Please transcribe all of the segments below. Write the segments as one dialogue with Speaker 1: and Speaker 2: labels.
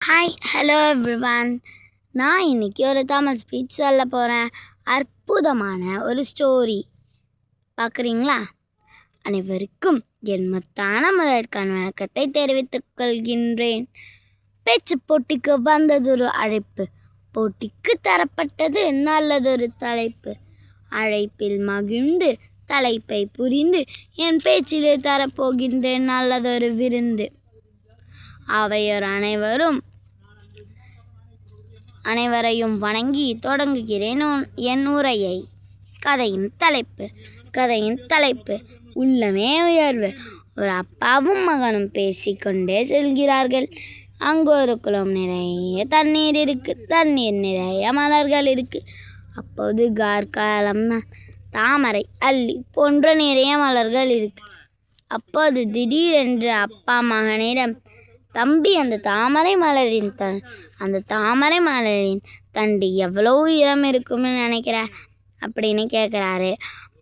Speaker 1: Hi hello everyone. நான் இன்றைக்கி ஒரு தமிழ் ஸ்பீச் சொல்ல போகிறேன். அற்புதமான ஒரு ஸ்டோரி பார்க்குறீங்களா? அனைவருக்கும் என் முத்தான முதற்கான வணக்கத்தை தெரிவித்துக் கொள்கின்றேன். பேச்சு போட்டிக்கு வந்ததொரு அழைப்பு, போட்டிக்கு தரப்பட்டது நல்லதொரு தலைப்பு. அழைப்பில் மகிழ்ந்து தலைப்பை புரிந்து என் பேச்சிலே தரப்போகின்றேன் நல்லதொரு விருந்து. அவையோர் அனைவரையும் வணங்கி தொடங்குகிறேன் என் உரையை. கதையின் தலைப்பு உள்ளமே உயர்வு. ஒரு அப்பாவும் மகனும் பேசிக்கொண்டே செல்கிறார்கள். அங்கு ஒரு குளம் நிறைய தண்ணீர் இருக்கு. தண்ணீர் நிறைய மலர்கள் இருக்கு. அப்போது கார்காலம், தாமரை, அல்லி போன்ற நிறைய மலர்கள் இருக்கு. அப்போது திடீரென்று அப்பா மகனிடம், தம்பி, அந்த தாமரை மலரின் தண்டு எவ்வளோ உயரம் இருக்கும்னு நினைக்கிற அப்படின்னு கேட்குறாரு.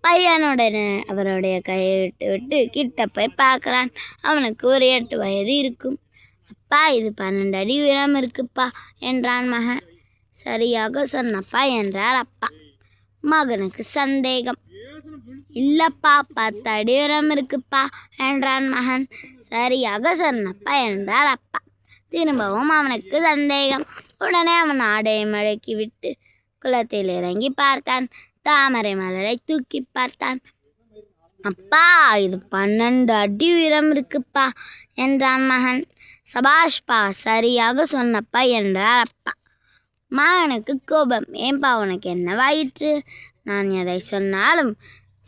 Speaker 1: பையனுடனே அவருடைய கையை விட்டு கிட்ட போய் பார்க்குறான். அவனுக்கு ஒரு 8 வயது இருக்கும். அப்பா, இது 12 அடி உயரம் இருக்குப்பா என்றான் மகன். சரியாக சொன்னப்பா என்றார் அப்பா. மகனுக்கு சந்தேகம். இல்லப்பா, 10 அடி உயரம் இருக்குப்பா என்றான் மகன். சரியாக சொன்னப்பா என்றார் அப்பா. திரும்பவும் அவனுக்கு சந்தேகம். உடனே அவன் ஆடையை மடக்கி விட்டு குளத்தில் இறங்கி பார்த்தான். தாமரை மலரை தூக்கி பார்த்தான். அப்பா, இது 12 அடி உயரம் இருக்குப்பா என்றான் மகன். சபாஷ்பா, சரியாக சொன்னப்பா என்றார் அப்பா. மகனுக்கு கோபம். ஏன்பா, உனக்கு என்னவாயிற்று? நான் எதை சொன்னாலும்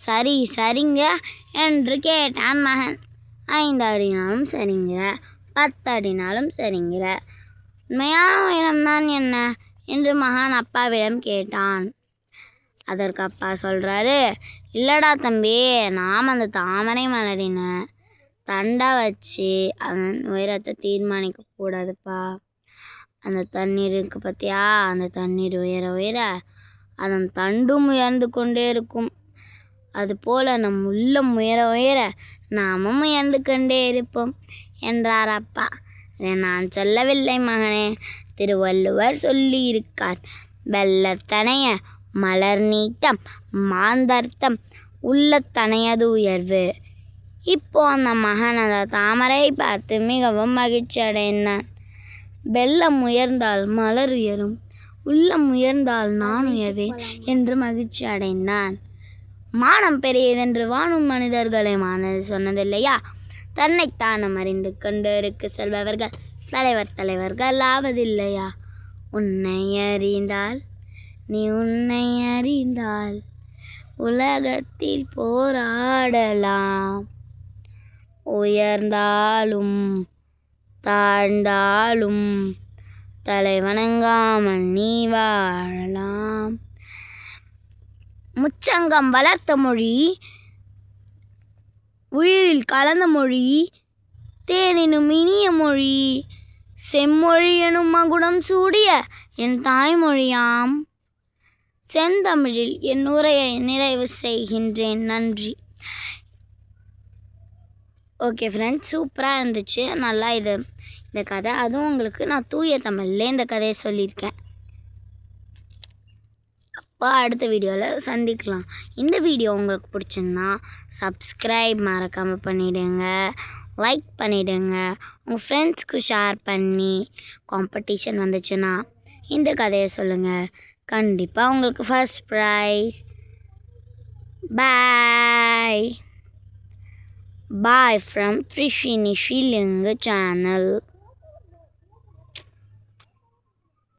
Speaker 1: சரிங்க என்று கேட்டான் மகன். 5 அடினாலும் சரிங்கிற, 10 அடினாலும் சரிங்கிற, உண்மையான உயரம்தான் என்ன என்று மகன் அப்பாவிடம் கேட்டான். அதற்கு அப்பா சொல்கிறாரு, இல்லடா தம்பி, நாம் அந்த தாமரை மலரின தண்டை வச்சு அதன் உயரத்தை தீர்மானிக்க கூடாதுப்பா. அந்த தண்ணீர் இருக்கு பார்த்தியா, அந்த தண்ணீர் உயர அதன் தண்டும் உயர்ந்து கொண்டே இருக்கும். அதுபோல் நம் உள்ளம் உயர நாமும் உயர்ந்து கொண்டே இருப்போம் என்றார் அப்பா. இதை நான் சொல்லவில்லை மகனே, திருவள்ளுவர் சொல்லி இருக்கார். வெள்ளத்தனைய மலர் நீட்டம், மாந்தர்த்தம் உள்ளத்தனையது உயர்வு. இப்போ அந்த மகன் அந்த தாமரையை பார்த்து மிகவும் மகிழ்ச்சி அடைந்தான். வெள்ளம் உயர்ந்தால் மலர் உயரும், உள்ளம் உயர்ந்தால் நான் உயர்வேன் என்று மகிழ்ச்சி அடைந்தான். மானம் பெரியதென்று வாழும் மனிதர்களை மானது சொன்னதில்லையா? தன்னைத்தானும் அறிந்து கொண்டு இருக்க செல்பவர்கள் தலைவர்கள் ஆவதில்லையா? உன்னை அறிந்தால் உலகத்தில் போராடலாம். உயர்ந்தாலும் தாழ்ந்தாலும் தலை வணங்காமல் நீ வாழலாம். முச்சங்கம் வளர்த்த மொழி, உயிரில் கலந்த மொழி, தேனினும் இனிய மொழி, செம்மொழி எனும் மகுடம் சூடிய என் தாய்மொழியாம். செந்தமிழில் என் உரையை நிறைவு செய்கின்றேன். நன்றி. ஓகே ஃப்ரெண்ட்ஸ், சூப்பராக இருந்துச்சு. நல்லா இந்த கதை, அதுவும் உங்களுக்கு நான் தூய தமிழ்ல இந்த கதையை சொல்லியிருக்கேன். அப்போ அடுத்த வீடியோவில் சந்திக்கலாம். இந்த வீடியோ உங்களுக்கு பிடிச்சிருந்தா சப்ஸ்கிரைப் மறக்காமல் பண்ணிவிடுங்க, லைக் பண்ணிவிடுங்க, உங்கள் ஃப்ரெண்ட்ஸ்க்கு ஷேர் பண்ணி காம்படிஷன் வந்துச்சுன்னா இந்த கதையை சொல்லுங்கள். கண்டிப்பாக உங்களுக்கு ஃபர்ஸ்ட் ப்ரைஸ். பாய் ஃப்ரம் த்ரிஷினிஷி லிங்கு சேனல்.